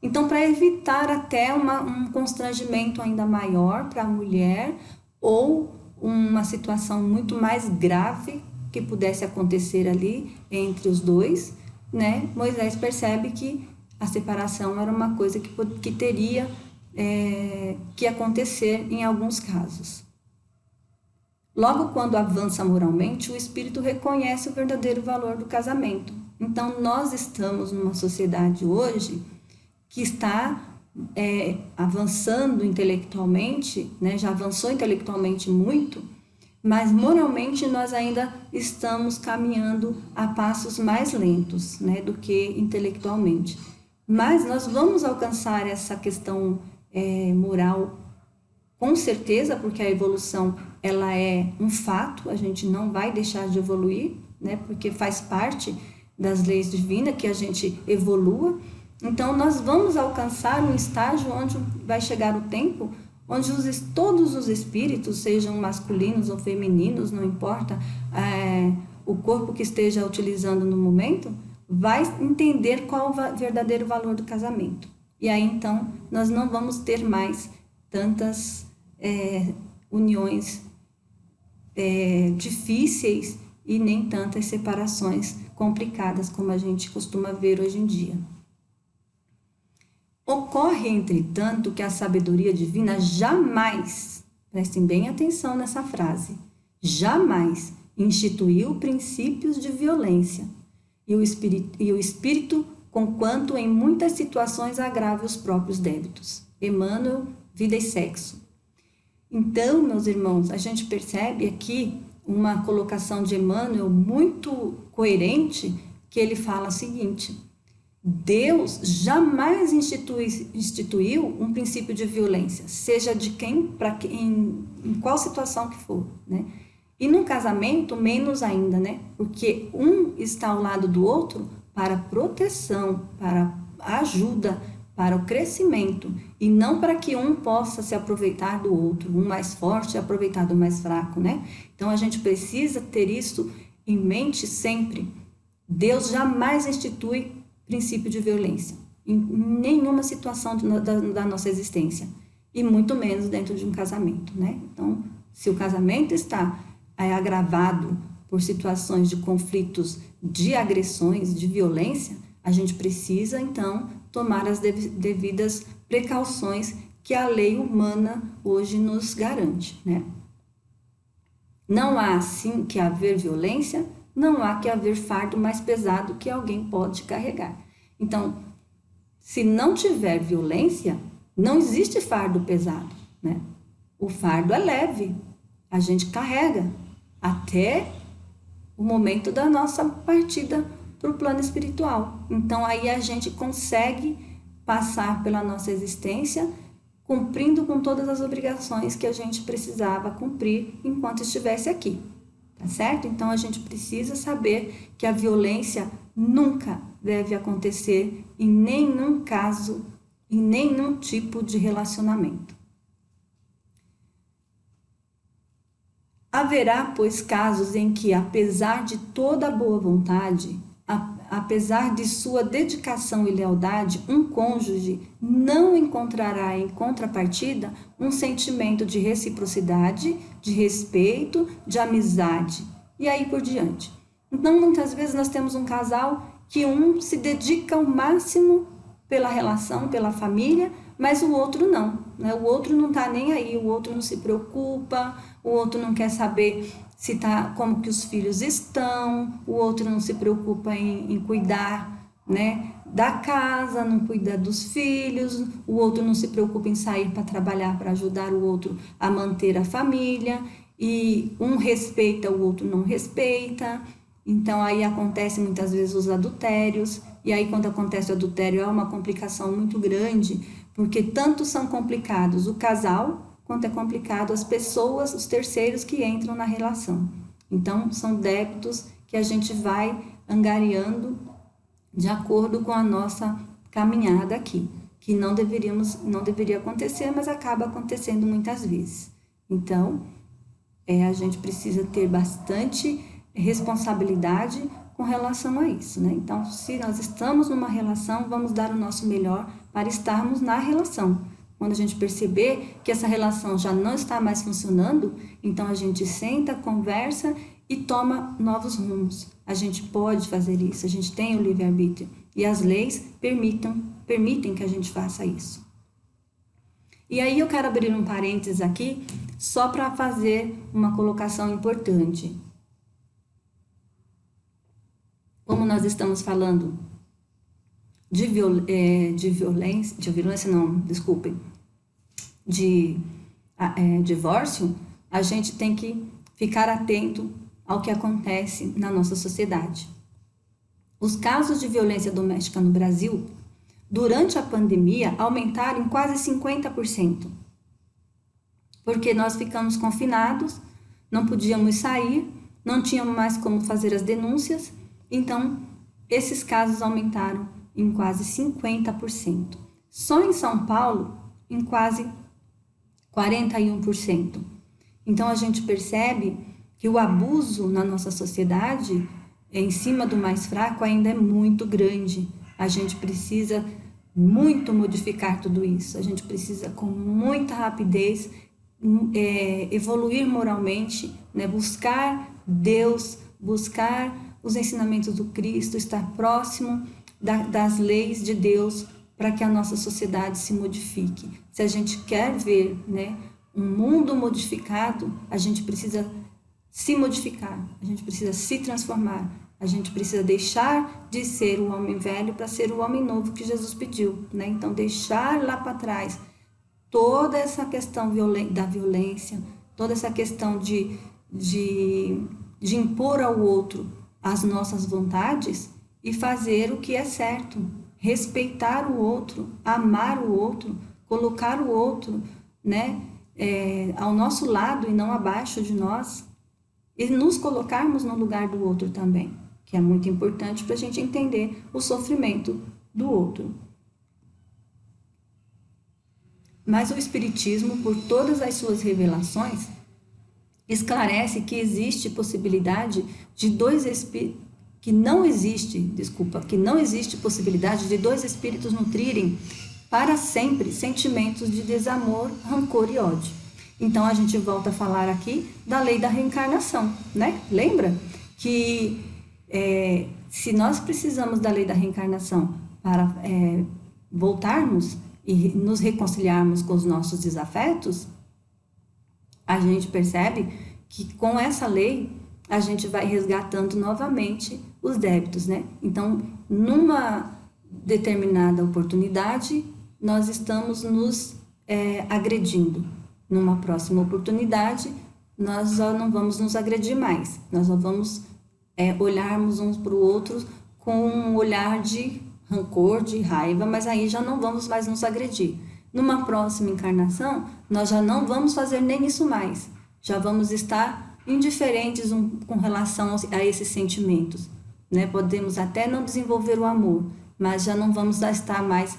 Então, para evitar até um constrangimento ainda maior para a mulher ou uma situação muito mais grave que pudesse acontecer ali entre os dois, né? Moisés percebe que a separação era uma coisa que teria que acontecer em alguns casos. Logo quando avança moralmente, o espírito reconhece o verdadeiro valor do casamento. Então, nós estamos numa sociedade hoje que está avançando intelectualmente, né? Já avançou intelectualmente muito, mas moralmente nós ainda estamos caminhando a passos mais lentos, né, do que intelectualmente. Mas nós vamos alcançar essa questão moral com certeza, porque a evolução ela é um fato, a gente não vai deixar de evoluir, né, porque faz parte das leis divinas que a gente evolua. Então, nós vamos alcançar um estágio onde vai chegar o tempo onde todos os espíritos, sejam masculinos ou femininos, não importa o corpo que esteja utilizando no momento, vai entender qual o verdadeiro valor do casamento. E aí, então, nós não vamos ter mais tantas uniões difíceis e nem tantas separações complicadas como a gente costuma ver hoje em dia. Ocorre, entretanto, que a sabedoria divina jamais, prestem bem atenção nessa frase, jamais instituiu princípios de violência e o espírito, conquanto em muitas situações agrave os próprios débitos. Emmanuel, Vida e Sexo. Então, meus irmãos, a gente percebe aqui uma colocação de Emmanuel muito coerente, que ele fala o seguinte: Deus jamais instituiu um princípio de violência, seja de quem, em qual situação que for, né? E no casamento, menos ainda, né? Porque um está ao lado do outro para proteção, para ajuda, para o crescimento, e não para que um possa se aproveitar do outro, um mais forte e aproveitar do mais fraco, né? Então, a gente precisa ter isso em mente sempre. Deus jamais institui princípio de violência em nenhuma situação da nossa existência, e muito menos dentro de um casamento, né? Então, se o casamento está agravado por situações de conflitos, de agressões, de violência, a gente precisa, então, tomar as devidas precauções que a lei humana hoje nos garante, né? Não há, assim, que haver violência, não há que haver fardo mais pesado que alguém pode carregar. Então, se não tiver violência, não existe fardo pesado, né? O fardo é leve, a gente carrega até o momento da nossa partida para o plano espiritual. Então, aí a gente consegue passar pela nossa existência cumprindo com todas as obrigações que a gente precisava cumprir enquanto estivesse aqui, tá certo? Então, a gente precisa saber que a violência nunca deve acontecer em nenhum caso, em nenhum tipo de relacionamento. Haverá, pois, casos em que, apesar de toda a boa vontade, apesar de sua dedicação e lealdade, um cônjuge não encontrará em contrapartida um sentimento de reciprocidade, de respeito, de amizade e aí por diante. Então, muitas vezes nós temos um casal que um se dedica ao máximo pela relação, pela família, mas o outro não, né? O outro não está nem aí, o outro não se preocupa, o outro não quer saber se tá, como que os filhos estão, o outro não se preocupa em cuidar, né, da casa, não cuida dos filhos, o outro não se preocupa em sair para trabalhar para ajudar o outro a manter a família, e um respeita, o outro não respeita. Então aí acontece muitas vezes os adultérios, e aí quando acontece o adultério é uma complicação muito grande, porque tanto são complicados o casal, quanto é complicado as pessoas, os terceiros que entram na relação. Então são débitos que a gente vai angariando de acordo com a nossa caminhada aqui, que não deveria acontecer, mas acaba acontecendo muitas vezes. Então, a gente precisa ter bastante responsabilidade com relação a isso, né? Então, se nós estamos numa relação, vamos dar o nosso melhor para estarmos na relação. Quando a gente perceber que essa relação já não está mais funcionando, então a gente senta, conversa e toma novos rumos. A gente pode fazer isso, a gente tem o livre-arbítrio e as leis permitem que a gente faça isso. E aí eu quero abrir um parênteses aqui, só para fazer uma colocação importante. Como nós estamos falando de divórcio, a gente tem que ficar atento ao que acontece na nossa sociedade. Os casos de violência doméstica no Brasil, durante a pandemia, aumentaram em quase 50%, porque nós ficamos confinados, não podíamos sair, não tínhamos mais como fazer as denúncias, então esses casos aumentaram em quase 50%. Só em São Paulo, em quase 41%. Então, a gente percebe que o abuso na nossa sociedade, em cima do mais fraco, ainda é muito grande. A gente precisa muito modificar tudo isso. A gente precisa, com muita rapidez, evoluir moralmente, né? Buscar Deus, buscar os ensinamentos do Cristo, estar próximo das leis de Deus, para que a nossa sociedade se modifique. Se a gente quer ver, né, um mundo modificado, a gente precisa se modificar, a gente precisa se transformar, a gente precisa deixar de ser o homem velho para ser o homem novo que Jesus pediu, né? Então, deixar lá para trás toda essa questão da violência, toda essa questão de impor ao outro as nossas vontades, e fazer o que é certo, respeitar o outro, amar o outro, colocar o outro, né, ao nosso lado e não abaixo de nós, e nos colocarmos no lugar do outro também, que é muito importante para a gente entender o sofrimento do outro. Mas o Espiritismo, por todas as suas revelações, esclarece que existe possibilidade de que não existe possibilidade de dois espíritos nutrirem para sempre sentimentos de desamor, rancor e ódio. Então a gente volta a falar aqui da lei da reencarnação, né? Lembra que se nós precisamos da lei da reencarnação para voltarmos e nos reconciliarmos com os nossos desafetos, a gente percebe que com essa lei a gente vai resgatando novamente os débitos, né? Então, numa determinada oportunidade, nós estamos nos agredindo. Numa próxima oportunidade, nós já não vamos nos agredir mais. Nós só vamos olharmos uns para o outro com um olhar de rancor, de raiva, mas aí já não vamos mais nos agredir. Numa próxima encarnação, nós já não vamos fazer nem isso mais. Já vamos estar indiferentes com relação a esses sentimentos, né? Podemos até não desenvolver o amor, mas já não vamos estar mais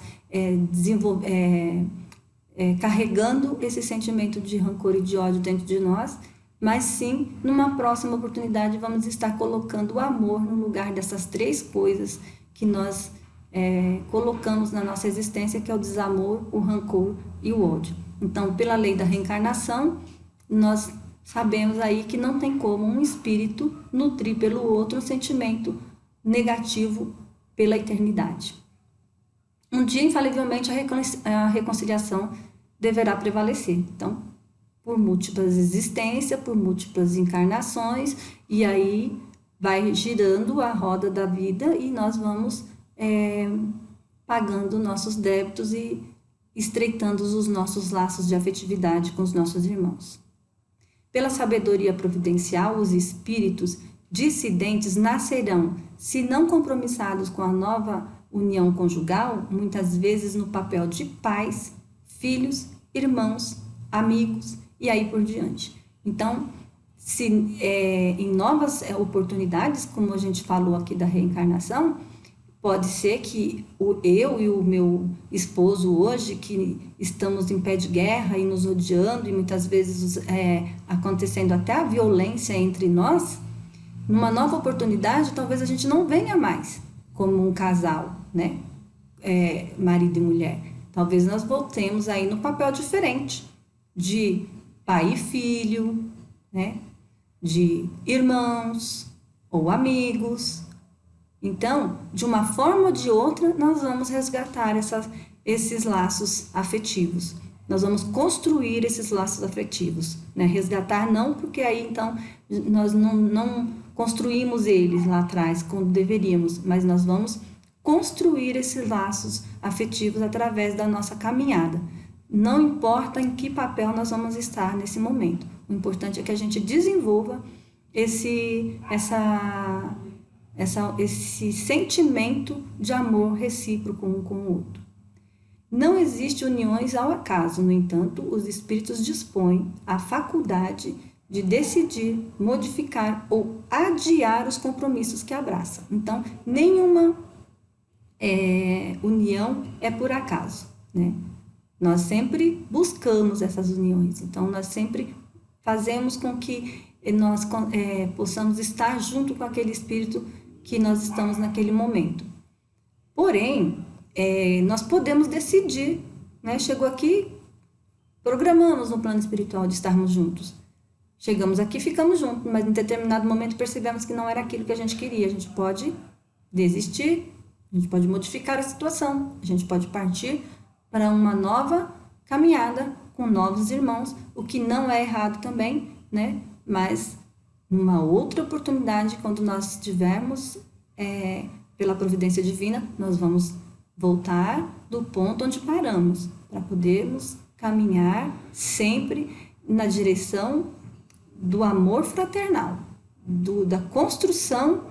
carregando esse sentimento de rancor e de ódio dentro de nós, mas sim, numa próxima oportunidade, vamos estar colocando o amor no lugar dessas 3 coisas que nós colocamos na nossa existência, que é o desamor, o rancor e o ódio. Então, pela lei da reencarnação, nós sabemos aí que não tem como um espírito nutrir pelo outro um sentimento negativo pela eternidade. Um dia, infalivelmente, a reconciliação deverá prevalecer. Então, por múltiplas existências, por múltiplas encarnações, e aí vai girando a roda da vida e nós vamos pagando nossos débitos e estreitando os nossos laços de afetividade com os nossos irmãos. Pela sabedoria providencial, os espíritos dissidentes nascerão, se não compromissados com a nova união conjugal, muitas vezes no papel de pais, filhos, irmãos, amigos e aí por diante. Então, se em novas oportunidades, como a gente falou aqui da reencarnação, pode ser que eu e o meu esposo hoje, que estamos em pé de guerra e nos odiando e muitas vezes acontecendo até a violência entre nós, numa nova oportunidade, talvez a gente não venha mais como um casal, né? Marido e mulher. Talvez nós voltemos aí no papel diferente de pai e filho, né? De irmãos ou amigos. Então, de uma forma ou de outra, nós vamos resgatar esses laços afetivos. Nós vamos construir esses laços afetivos, né? Resgatar não porque aí, então, nós não construímos eles lá atrás, como deveríamos, mas nós vamos construir esses laços afetivos através da nossa caminhada. Não importa em que papel nós vamos estar nesse momento. O importante é que a gente desenvolva esse sentimento de amor recíproco um com o outro. Não existe uniões ao acaso, no entanto, os espíritos dispõem a faculdade de decidir, modificar ou adiar os compromissos que abraçam. Então, nenhuma união é por acaso, né? Nós sempre buscamos essas uniões, então nós sempre fazemos com que nós possamos estar junto com aquele espírito que nós estamos naquele momento. Porém, nós podemos decidir, né? Chegou aqui, programamos no plano espiritual de estarmos juntos. Chegamos aqui, ficamos juntos, mas em determinado momento percebemos que não era aquilo que a gente queria. A gente pode desistir, a gente pode modificar a situação, a gente pode partir para uma nova caminhada com novos irmãos, o que não é errado também, né? Mas numa outra oportunidade, quando nós estivermos pela providência divina, nós vamos voltar do ponto onde paramos, para podermos caminhar sempre na direção do amor fraternal, da construção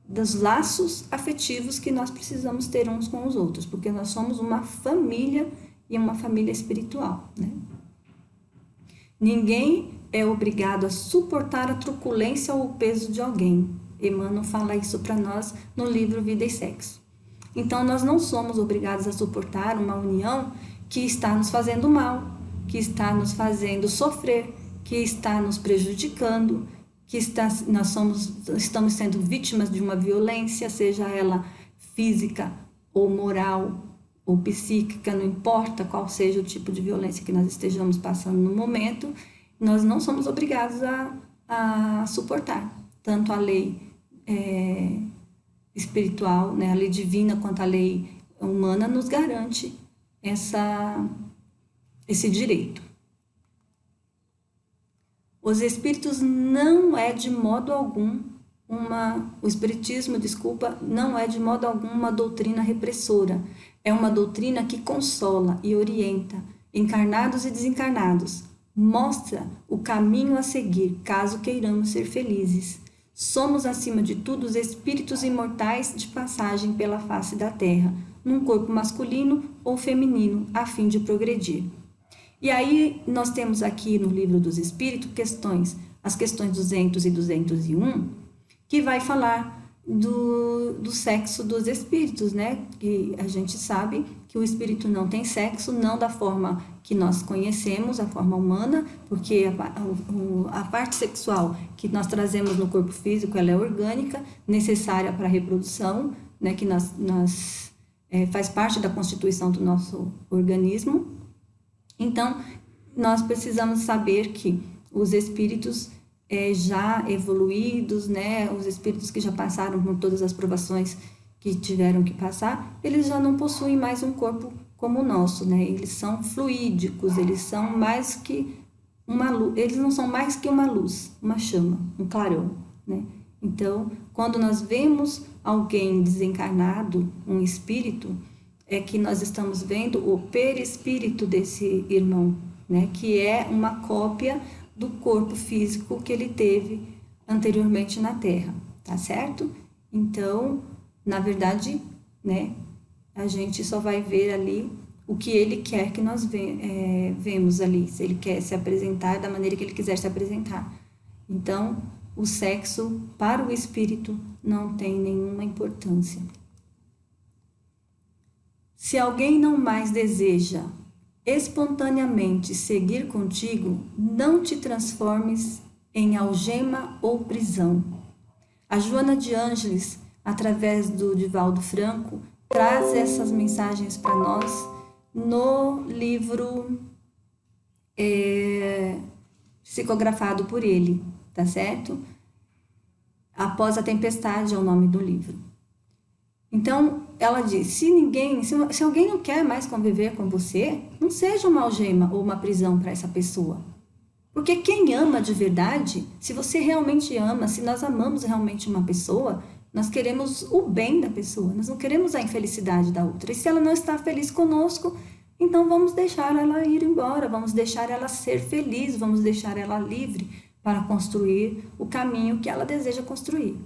dos laços afetivos que nós precisamos ter uns com os outros, porque nós somos uma família e uma família espiritual, né? Ninguém é obrigado a suportar a truculência ou o peso de alguém. Emmanuel fala isso para nós no livro Vida e Sexo. Então, nós não somos obrigados a suportar uma união que está nos fazendo mal, que está nos fazendo sofrer, que está nos prejudicando, que estamos sendo vítimas de uma violência, seja ela física ou moral ou psíquica, não importa qual seja o tipo de violência que nós estejamos passando no momento, nós não somos obrigados a suportar. Tanto a lei espiritual, né, a lei divina, quanto a lei humana nos garante esse direito. Os espíritos não é de modo algum o espiritismo, não é de modo algum uma doutrina repressora. É uma doutrina que consola e orienta encarnados e desencarnados. Mostra o caminho a seguir, caso queiramos ser felizes. Somos, acima de tudo, os espíritos imortais de passagem pela face da terra, num corpo masculino ou feminino, a fim de progredir. E aí nós temos aqui no Livro dos Espíritos as questões 200 e 201, que vai falar do sexo dos espíritos, né? Que a gente sabe que o espírito não tem sexo, não da forma que nós conhecemos, a forma humana, porque a parte sexual que nós trazemos no corpo físico, ela é orgânica, necessária para a reprodução, né? Que faz parte da constituição do nosso organismo. Então, nós precisamos saber que os espíritos já evoluídos, né, os espíritos que já passaram por todas as provações que tiveram que passar, eles já não possuem mais um corpo como o nosso, né? Eles são fluídicos, eles são mais que uma luz, eles não são mais que uma luz, uma chama, um clarão, né? Então, quando nós vemos alguém desencarnado, um espírito, é que nós estamos vendo o perispírito desse irmão, né? Que é uma cópia do corpo físico que ele teve anteriormente na Terra, tá certo? Então, na verdade, né, a gente só vai ver ali o que ele quer que nós vemos ali, se ele quer se apresentar da maneira que ele quiser se apresentar. Então, o sexo para o espírito não tem nenhuma importância. Se alguém não mais deseja espontaneamente seguir contigo, não te transformes em algema ou prisão. A Joana de Ângeles, através do Divaldo Franco, traz essas mensagens para nós no livro psicografado por ele, tá certo? Após a Tempestade é o nome do livro. Então, ela diz, se alguém não quer mais conviver com você, não seja uma algema ou uma prisão para essa pessoa. Porque quem ama de verdade, se você realmente ama, se nós amamos realmente uma pessoa, nós queremos o bem da pessoa, nós não queremos a infelicidade da outra. E se ela não está feliz conosco, então vamos deixar ela ir embora, vamos deixar ela ser feliz, vamos deixar ela livre para construir o caminho que ela deseja construir.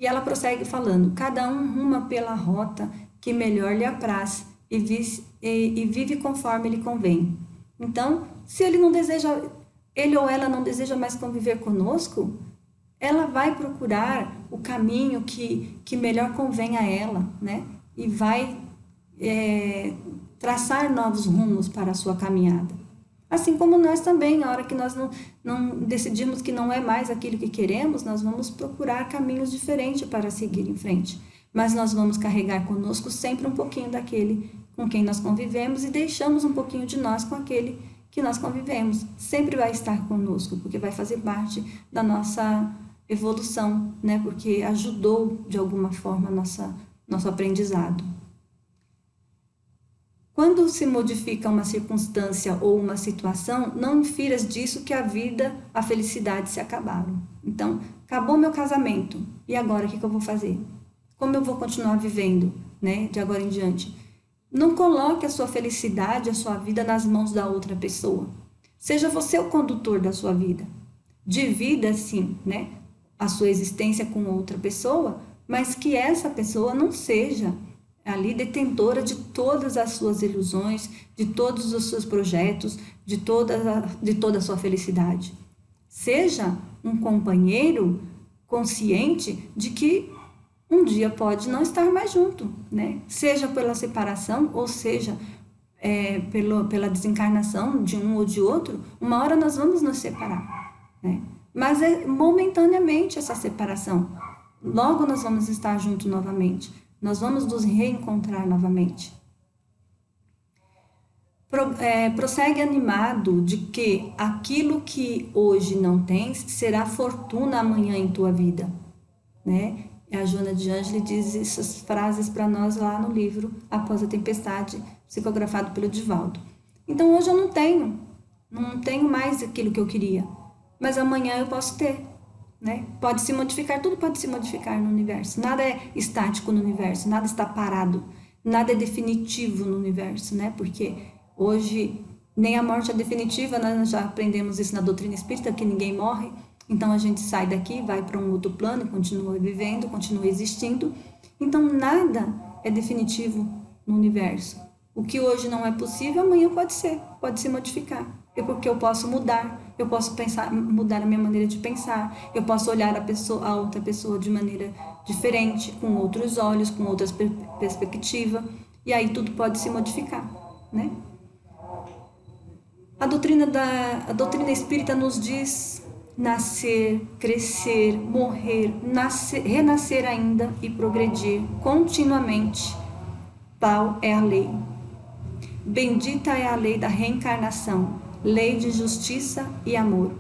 E ela prossegue falando, cada um ruma pela rota que melhor lhe apraz e vive conforme lhe convém. Então, se ele ou ela não deseja mais conviver conosco, ela vai procurar o caminho que melhor convém a ela, né? E vai traçar novos rumos para a sua caminhada. Assim como nós também, na hora que nós não decidimos que não é mais aquilo que queremos, nós vamos procurar caminhos diferentes para seguir em frente. Mas nós vamos carregar conosco sempre um pouquinho daquele com quem nós convivemos e deixamos um pouquinho de nós com aquele que nós convivemos. Sempre vai estar conosco, porque vai fazer parte da nossa evolução, né? Porque ajudou de alguma forma nosso aprendizado. Quando se modifica uma circunstância ou uma situação, não infiras disso que a vida, a felicidade se acabaram. Então, acabou meu casamento, e agora o que eu vou fazer? Como eu vou continuar vivendo, né, de agora em diante? Não coloque a sua felicidade, a sua vida nas mãos da outra pessoa. Seja você o condutor da sua vida. Divida, sim, né, a sua existência com outra pessoa, mas que essa pessoa não seja ali detentora de todas as suas ilusões, de todos os seus projetos, de toda a sua felicidade. Seja um companheiro consciente de que um dia pode não estar mais junto, né? Seja pela separação ou seja pela desencarnação de um ou de outro, uma hora nós vamos nos separar, né? Mas é momentaneamente essa separação. Logo nós vamos estar juntos novamente. Nós vamos nos reencontrar novamente. Prossegue animado de que aquilo que hoje não tens será fortuna amanhã em tua vida, né? A Joana de Ângeles diz essas frases para nós lá no livro Após a Tempestade, psicografado pelo Divaldo. Então hoje eu não tenho mais aquilo que eu queria, mas amanhã eu posso ter, né? Pode se modificar, tudo pode se modificar no universo. Nada é estático no universo, nada está parado, nada é definitivo no universo, né? Porque hoje nem a morte é definitiva, nós já aprendemos isso na doutrina espírita, que ninguém morre. Então a gente sai daqui, vai para um outro plano, continua vivendo, continua existindo. Então nada é definitivo no universo. O que hoje não é possível, amanhã pode se modificar. Porque eu posso mudar, eu posso mudar a minha maneira de pensar, eu posso olhar a outra pessoa de maneira diferente, com outros olhos, com outras perspectivas, e aí tudo pode se modificar, né? A doutrina espírita nos diz nascer, crescer, morrer, renascer ainda e progredir continuamente. Tal é a lei. Bendita é a lei da reencarnação, lei de justiça e amor.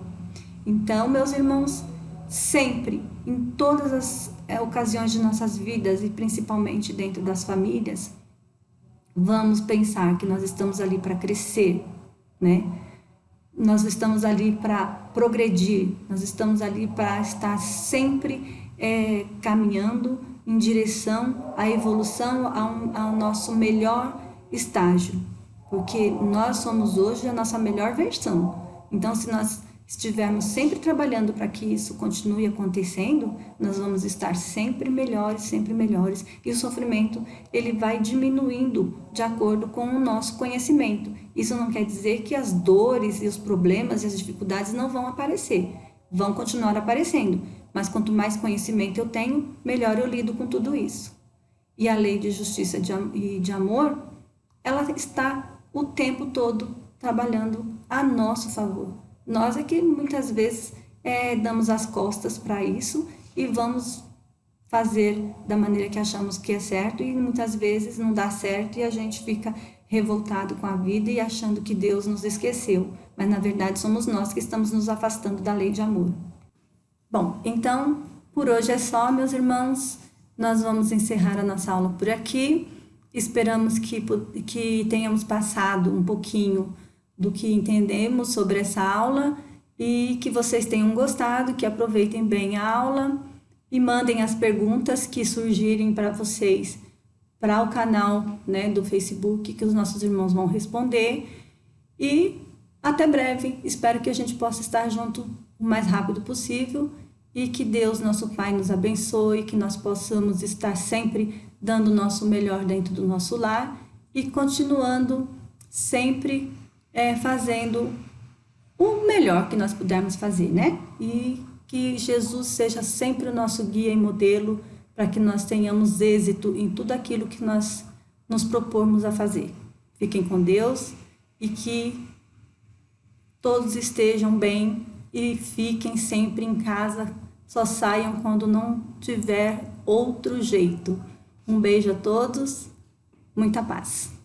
Então, meus irmãos, sempre, em todas as ocasiões de nossas vidas e principalmente dentro das famílias, vamos pensar que nós estamos ali para crescer, né? Nós estamos ali para progredir, nós estamos ali para estar sempre caminhando em direção à evolução, ao nosso melhor estágio, porque nós somos hoje a nossa melhor versão. Então, se nós estivermos sempre trabalhando para que isso continue acontecendo, nós vamos estar sempre melhores, e o sofrimento ele vai diminuindo de acordo com o nosso conhecimento. Isso não quer dizer que as dores e os problemas e as dificuldades não vão aparecer, vão continuar aparecendo, mas quanto mais conhecimento eu tenho, melhor eu lido com tudo isso. E a lei de justiça e de amor, ela está o tempo todo trabalhando a nosso favor. Nós é que muitas vezes damos as costas para isso e vamos fazer da maneira que achamos que é certo e muitas vezes não dá certo e a gente fica revoltado com a vida e achando que Deus nos esqueceu. Mas na verdade somos nós que estamos nos afastando da lei de amor. Bom, então por hoje é só, meus irmãos. Nós vamos encerrar a nossa aula por aqui. Esperamos que tenhamos passado um pouquinho do que entendemos sobre essa aula e que vocês tenham gostado, que aproveitem bem a aula e mandem as perguntas que surgirem para vocês para o canal, né, do Facebook, que os nossos irmãos vão responder. E até breve, espero que a gente possa estar junto o mais rápido possível e que Deus, nosso Pai, nos abençoe, que nós possamos estar sempre dando o nosso melhor dentro do nosso lar e continuando sempre fazendo o melhor que nós pudermos fazer, né? E que Jesus seja sempre o nosso guia e modelo para que nós tenhamos êxito em tudo aquilo que nós nos propormos a fazer. Fiquem com Deus e que todos estejam bem e fiquem sempre em casa, só saiam quando não tiver outro jeito. Um beijo a todos, muita paz.